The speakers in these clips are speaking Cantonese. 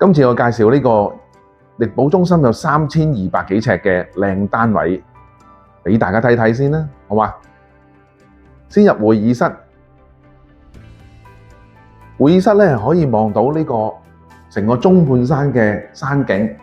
今次我介紹呢個力寶中心有3200幾尺嘅靚單位，俾大家睇睇先啦，好嘛？先入會議室，會議室呢可以望到呢個成個中半山嘅山景。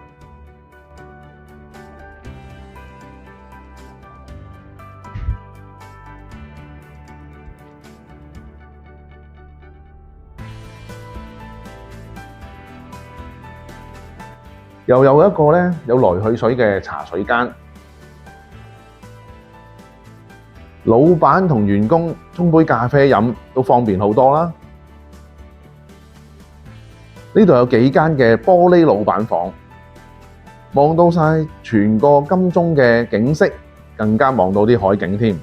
又有一個呢有來去水嘅茶水間，老闆同員工沖杯咖啡飲都方便好多啦。呢度有幾間嘅玻璃老闆房，望到晒全個金鐘嘅景色，更加望到啲海景添。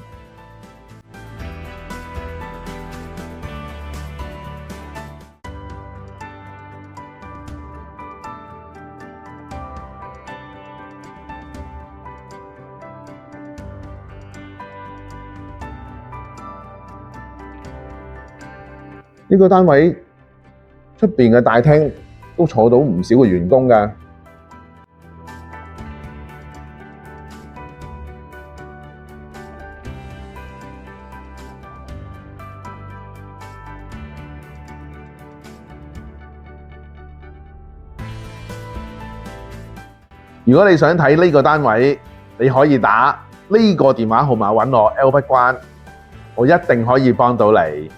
呢個單位出邊嘅大廳都坐到唔少嘅員工㗎。如果你想睇呢個單位，你可以打呢個電話號碼揾我 Albert 關，我一定可以幫到你。